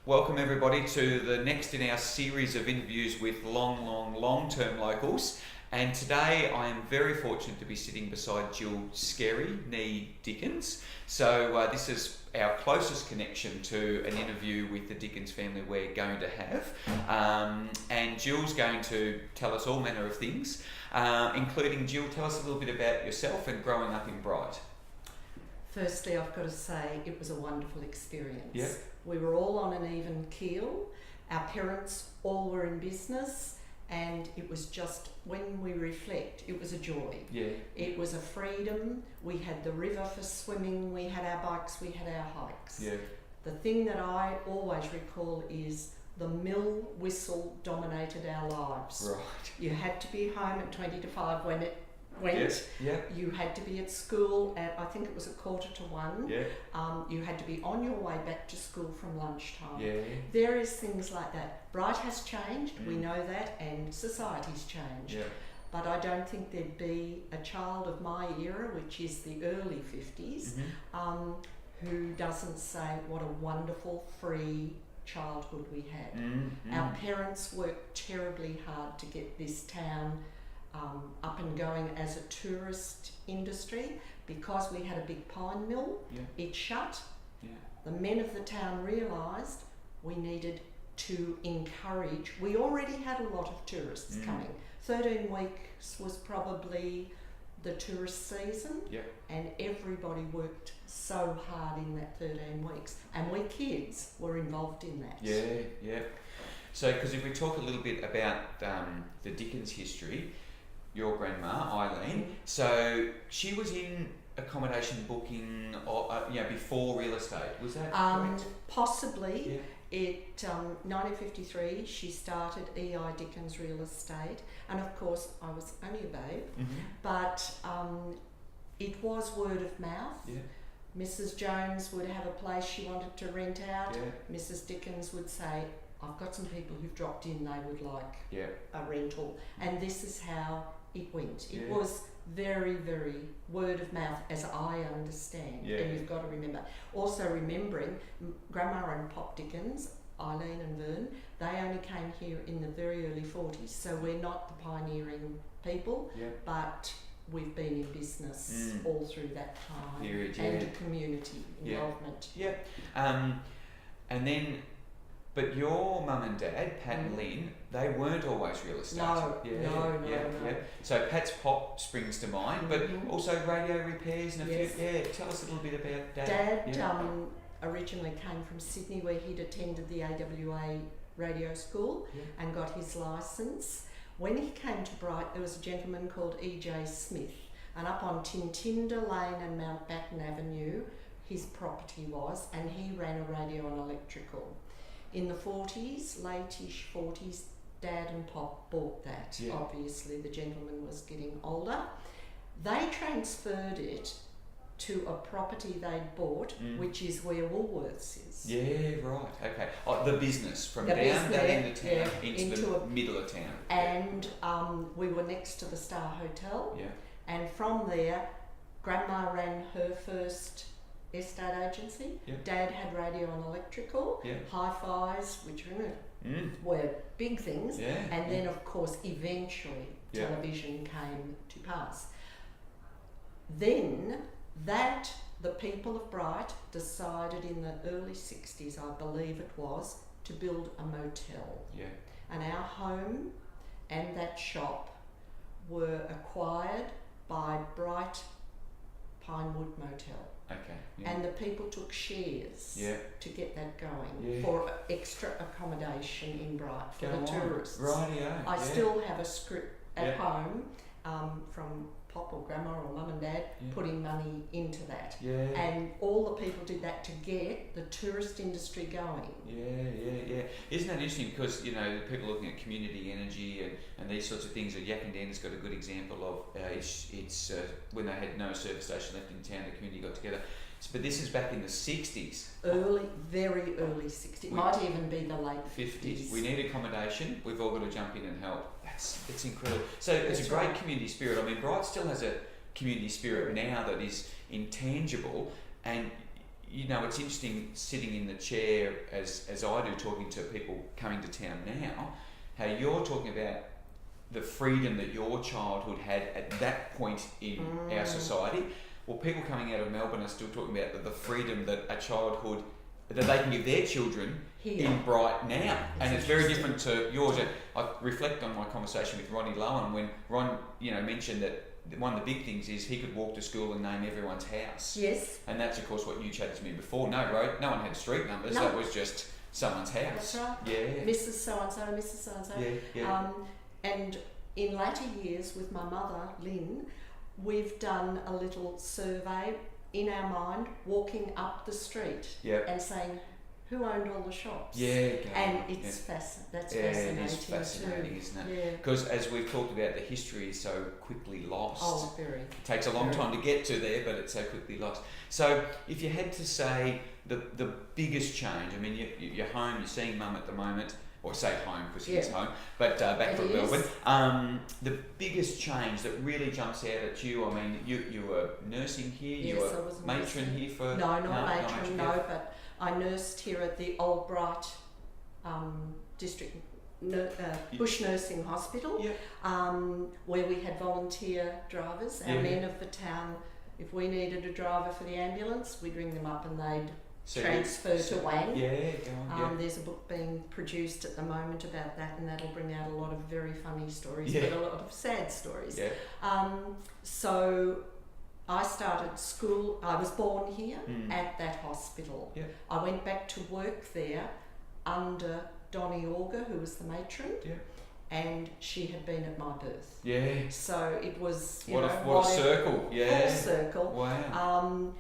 Welcome everybody to the next in our series of interviews with long-term locals. And today I am very fortunate to be sitting beside Jill Skerry, nee Dickens. So this is our closest connection to an interview with the Dickens family we're going to have. And Jill's going to tell us all manner of things, including, Jill, tell us a little bit about yourself and growing up in Bright. Firstly, I've got to say it was a wonderful experience. Yeah. We were all on an even keel. Our parents all were in business, and it was just, when we reflect, it was a joy. Yeah. It was a freedom. We had the river for swimming, we had our bikes, we had our hikes. Yeah. The thing that I always recall is the mill whistle dominated our lives. Right. You had to be home at 20 to 5 when it went. Yes. Yeah. You had to be at school at, I think it was 1:45. Yeah. You had to be on your way back to school from lunchtime. Yeah. Various things like that. Bright has changed, we Mm. know that, and society's changed. Yeah. But I don't think there'd be a child of my era, which is the early 50s, Mm-hmm. who doesn't say what a wonderful free childhood we had. Mm-hmm. Our parents worked terribly hard to get this town up and going as a tourist industry. Because we had a big pine mill, Yeah. it shut. Yeah. The men of the town realised we needed to encourage. We already had a lot of tourists coming. 13 weeks was probably the tourist season, Yeah. and everybody worked so hard in that 13 weeks, and we kids were involved in that. Yeah, yeah. So, because if we talk a little bit about the Dickens history, your grandma, Eileen, so she was in accommodation booking before real estate, was that correct? Possibly. Yeah. It 1953 she started E.I. Dickens Real Estate, and of course I was only a babe, Mm-hmm. but it was word of mouth. Yeah. Mrs. Jones would have a place she wanted to rent out. Yeah. Mrs. Dickens would say, I've got some people who've dropped in, they would like Yeah. a rental, and this is how it went. It Yeah. was very, very word of mouth, as I understand. Yeah. And you've got to remember. Also remembering, Grandma and Pop Dickens, Eileen and Vern, they only came here in the very early 40s, so we're not the pioneering people, Yeah. but we've been in business all through that time. Period, and yeah. the community Yeah. involvement. Yeah. And then, but your mum and dad, Pat and Lynn, they weren't always real estate. No, Yeah, no. So Pat's Pop springs to mind, but Mhm. also radio repairs and a Yes. few. Yeah, tell us a little bit about Dad. Dad originally came from Sydney, where he'd attended the AWA radio school Yeah. and got his licence. When he came to Bright, there was a gentleman called E.J. Smith, and up on Tintinder Lane and Mountbatten Avenue his property was, and he ran a radio and electrical. In the 40s, late-ish 40s, Dad and Pop bought that. Yeah. Obviously the gentleman was getting older. They transferred it to a property they'd bought, which is where Woolworths is. Yeah, right. Okay. Oh, the business from The down business, that end of town yeah, into into the middle of town. And we were next to the Star Hotel. Yeah. And from there, Grandma ran her first estate agency. Yeah. Dad had radio and electrical, Yeah. hi-fis, which were big things. Yeah. And then, of course, eventually Yeah. television came to pass. Then the people of Bright decided in the early 60s, I believe it was, to build a motel. Yeah. And our home and that shop were acquired by Bright Pinewood Motel. Okay. Yeah. And the people took shares Yeah. to get that going Yeah. for extra accommodation in Bright for Go the on. tourists. Rightio. I yeah. still have a script at Yeah. home from Pop or Grandma or Mum and Dad Yeah. putting money into that. Yeah. And all the people did that to get the tourist industry going. Yeah. Isn't that interesting? Because, people looking at community energy and these sorts of things. Yakandana's got a good example of it's when they had no service station left in town, the community got together. But this is back in the 60s. Very early 60s. Might even be the late 50s. We need accommodation. We've all got to jump in and help. It's incredible. So it's a great community spirit. I mean, Bright still has a community spirit now that is intangible, and you know, it's interesting sitting in the chair as I do, talking to people coming to town now, how you're talking about the freedom that your childhood had at that point in our society. Well, people coming out of Melbourne are still talking about the freedom that a childhood that they can give their children Here. in Bright now, and it's very different to yours. I reflect on my conversation with Ronnie Lowen when Ron, you know, mentioned that one of the big things is he could walk to school and name everyone's house. Yes. And that's of course what you chatted to me before. No one had street numbers. No. That was just someone's house. That's right. Yeah. Mrs. So-and-so, Mrs. So-and-so. Yeah. And in later years with my mother, Lynn, we've done a little survey in our mind, walking up the street and saying, who owned all the shops? And it's fascinating. It is fascinating, too. isn't it? Yeah. Because as we've talked about, the history is so quickly lost. Oh, very. It takes a long time to get to there, but it's so quickly lost. So if you had to say the biggest change, I mean, you're home, you're seeing Mum at the moment, or say home because she's home, but back from Melbourne. The biggest change that really jumps out at you, I mean, you were nursing here, you were matron here for... No, not matron, but I nursed here at the Old Bright District Bush Nursing Hospital, where we had volunteer drivers. Our men of the town, if we needed a driver for the ambulance, we'd ring them up and they'd transfer to Wang. There's a book being produced at the moment about that, and that'll bring out a lot of very funny stories, but a lot of sad stories. So I started school, I was born here at that hospital. I went back to work there under Donnie Auger, who was the matron, and she had been at my birth. So it was, what a circle. Full circle. Wow.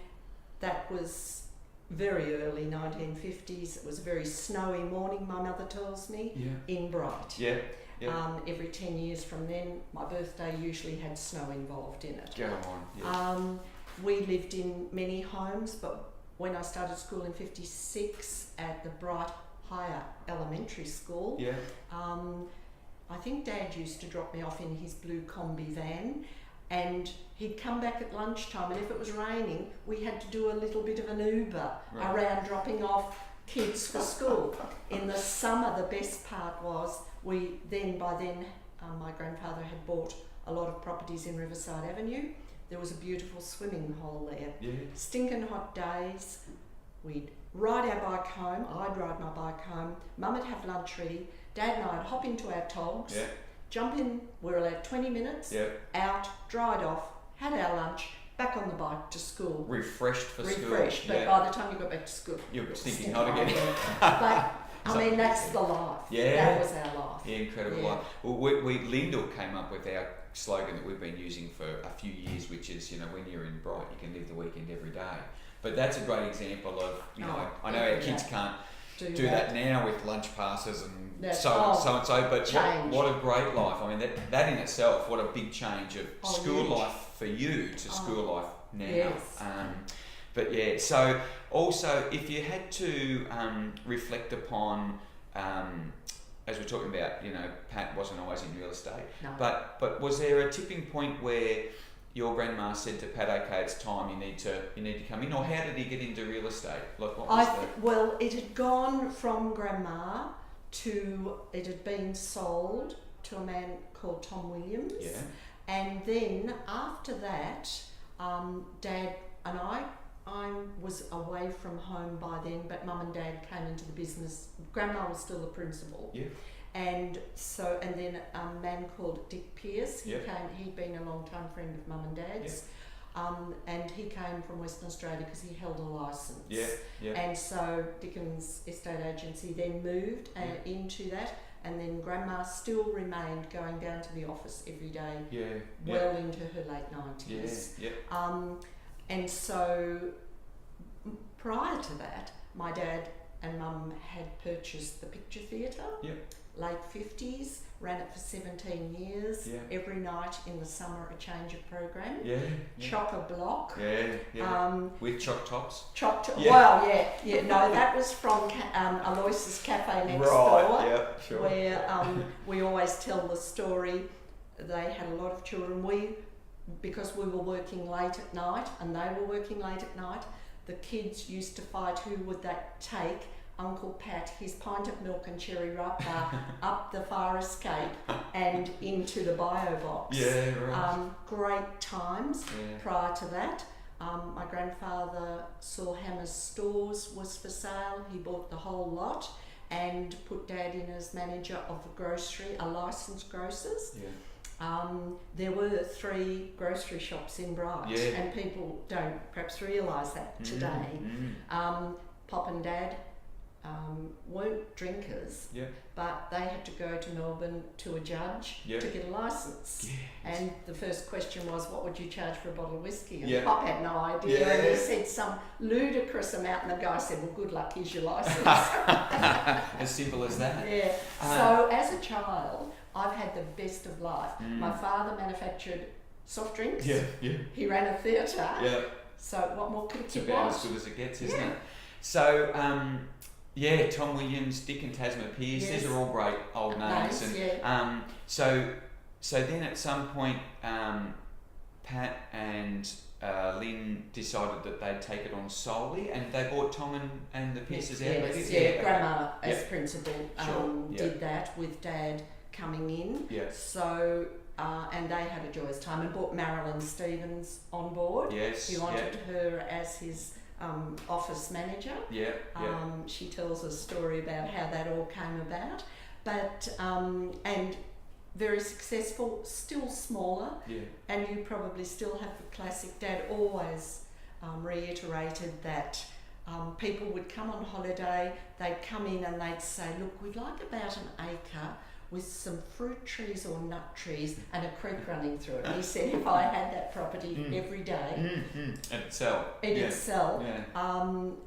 That was very early 1950s. It was a very snowy morning, my mother tells me, in Bright. Every 10 years from then, my birthday usually had snow involved in it. Go on. We lived in many homes, but when I started school in 56 at the Bright Higher Elementary School, I think Dad used to drop me off in his blue combi van, and he'd come back at lunchtime, and if it was raining, we had to do a little bit of an Uber around dropping off kids for school. In the summer, the best part was by then my grandfather had bought a lot of properties in Riverside Avenue. There was a beautiful swimming hole there. Stinking hot days, we'd ride our bike home. I'd ride my bike home. Mum would have lunch ready. Dad and I'd hop into our togs, jump in, we're allowed 20 minutes, out, dried off, had our lunch, back on the bike to school. Refreshed for school. Refreshed, but by the time you got back to school, you were thinking hot again. But I mean, that's the life. That was our life. Incredible life. Well, we Lyndall came up with our slogan that we've been using for a few years, which is, you know, when you're in Bright, you can live the weekend every day. But that's a great example of, you know, I know our kids can't do that now with lunch passes and so and so, but what a great life. I mean, that in itself, what a big change of school life for you to school life now. But yeah, so also if you had to reflect upon, as we're talking about, you know, Pat wasn't always in real estate, but was there a tipping point where your grandma said to Pat, okay, it's time, you need to come in, or how did he get into real estate? Like, what was well, it had gone from grandma to, it had been sold to a man called Tom Williams, and then after that, Dad and I was away from home by then, but Mum and Dad came into the business. Grandma was still the principal. And then a man called Dick Pearce, he'd been a long time friend of Mum and Dad's, and he came from Western Australia because he held a licence. And so Dickens Estate Agency then moved into that, and then Grandma still remained going down to the office every day, well into her late 90s. And so prior to that, my dad and Mum had purchased the Picture Theatre, late 50s, ran it for 17 years, every night in the summer a change of programme, chock-a-block. With choc tops? Well, no, that was from Aloysius Cafe next door, where we always tell the story. They had a lot of children. Because we were working late at night and they were working late at night, the kids used to fight who would that take Uncle Pat his pint of milk and cherry ripe bar up the fire escape and into the bio box. Yeah, right. Great times. Prior to that. My grandfather saw Hammer's Stores was for sale. He bought the whole lot and put Dad in as manager of a grocery, a licensed grocers. Yeah. There were 3 grocery shops in Bright, and people don't perhaps realise that today. Pop and Dad weren't drinkers, but they had to go to Melbourne to a judge to get a licence. And the first question was, what would you charge for a bottle of whiskey? And Pop had no idea, and he said some ludicrous amount, and the guy said, well, good luck, here's your licence. As simple as that. So as a child, I've had the best of life. My father manufactured soft drinks. He ran a theatre. So what more could a kid want? It's about as good as it gets, isn't it? So, Tom Williams, Dick and Tasma Pierce, these are all great old names. So then at some point, Pat and Lynn decided that they'd take it on solely, and they bought Tom and the Pierces out. Grandma as principal did that with Dad coming in. So, and they had a joyous time and brought Marilyn Stevens on board. He wanted her as his office manager. She tells a story about how that all came about, but and very successful, still smaller, and you probably still have the classic. Dad always reiterated that people would come on holiday, they'd come in and they'd say, look, we'd like about an acre with some fruit trees or nut trees and a creek running through it. He said, if I had that property every day, it'd sell. It'd sell.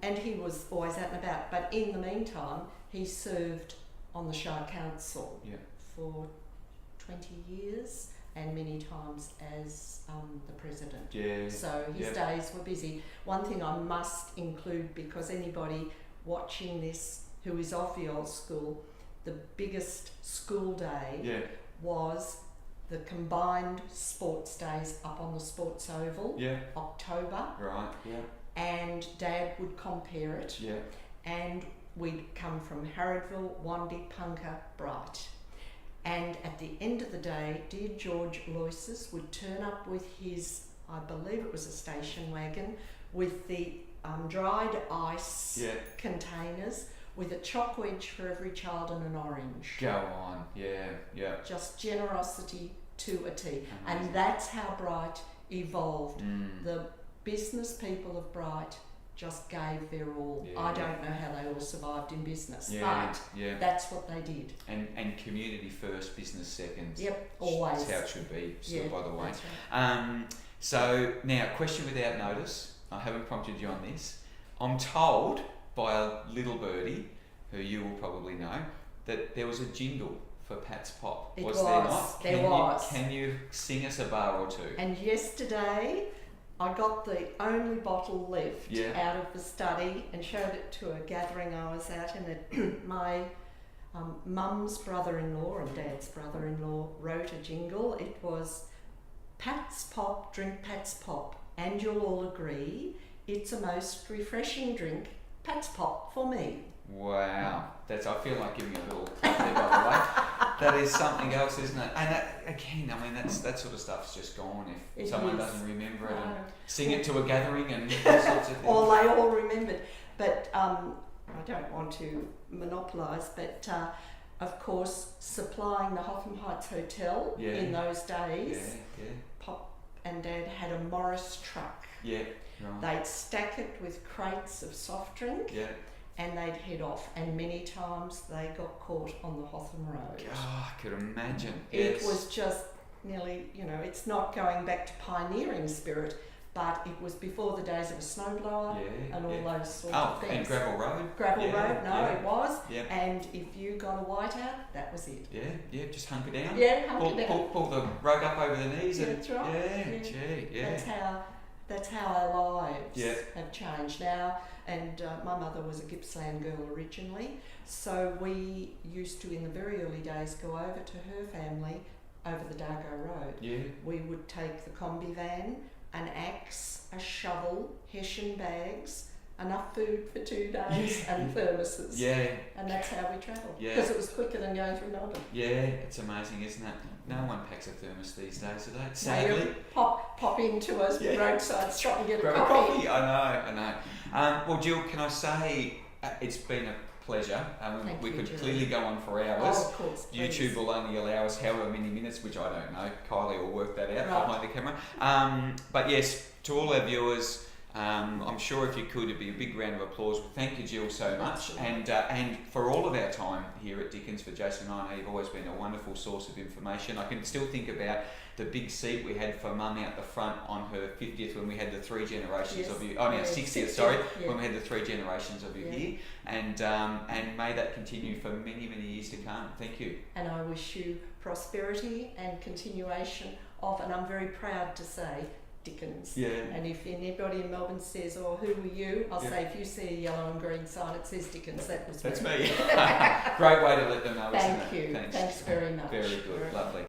And he was always out and about. But in the meantime, he served on the Shire Council for 20 years and many times as the president. So his days were busy. One thing I must include, because anybody watching this who is of the old school, the biggest school day was the combined sports days up on the Sports Oval, October. And Dad would compare it. And we'd come from Harrodville, Wandy, Punka, Bright. And at the end of the day, dear George Loyces would turn up with his, I believe it was a station wagon, with the dried ice containers, with a choc wedge for every child and an orange. Go on, Just generosity to a T. And that's how Bright evolved. The business people of Bright just gave their all. I don't know how they all survived in business, but that's what they did. And community first, business second. Always. That's how it should be, by the way. That's right. So now, question without notice. I haven't prompted you on this. I'm told by a little birdie, who you will probably know, that there was a jingle for Pat's Pop. Was there not? There was. Can you sing us a bar or two? And yesterday, I got the only bottle left out of the study and showed it to a gathering I was at, and my mum's brother-in-law and Dad's brother-in-law wrote a jingle. It was Pat's Pop, drink Pat's Pop, and you'll all agree it's a most refreshing drink, Pat's Pop for me. Wow, I feel like giving a little clap there, by the way. That is something else, isn't it? And that, again, I mean, that sort of stuff's just gone if someone doesn't remember it and sing it to a gathering and all sorts of things. Or they all remembered. But I don't want to monopolise, but of course, supplying the Hotham Heights Hotel in those days, Pop and Dad had a Morris truck. They'd stack it with crates of soft drink. And they'd head off, and many times they got caught on the Hotham Road. Oh, I could imagine. It was just nearly, it's not going back to pioneering spirit, but it was before the days of a snowblower and all those sorts of things. And gravel road. It was. And if you got a whiteout, that was it. Just hunker down. Hunker down. Pull the rug up over the knees. That's right. That's how our lives have changed now. And my mother was a Gippsland girl originally, so we used to, in the very early days, go over to her family over the Dargo Road. We would take the combi van an axe, a shovel, Hessian bags, enough food for 2 days, and thermoses. Yeah. And that's how we travelled. Yeah. Because it was quicker than going through Melbourne. Yeah, it's amazing, isn't it? No one packs a thermos these days, do they? Now Sadly. you pop into a roadside shop and get Grab a coffee. I know. Well, Jill, can I say it's been a pleasure. Thank we you, could Gerard. clearly go on for hours. Oh, of course. Please. YouTube will only allow us however many minutes, which I don't know. Kylie will work that out Right. behind the camera. But yes, to all our viewers, I'm sure if you could, it'd be a big round of applause. Thank you, Jill, so much. Absolutely. And for all of our time here at Dickens, for Jason and I, you've always been a wonderful source of information. I can still think about the big seat we had for Mum out the front on her 50th when we had the 3 generations of you. Oh, no, 60th, sorry, when we had the 3 generations of you here. And may that continue for many, many years to come. Thank you. And I wish you prosperity and continuation of, and I'm very proud to say, Dickens. Yeah. And if anybody in Melbourne says, "Oh, who were you?" I'll say, if you see a yellow and green sign, it says Dickens. That was That's me. me. Great way to let them know, isn't it? Thank you. Thanks. Thanks very much. Very good. Lovely.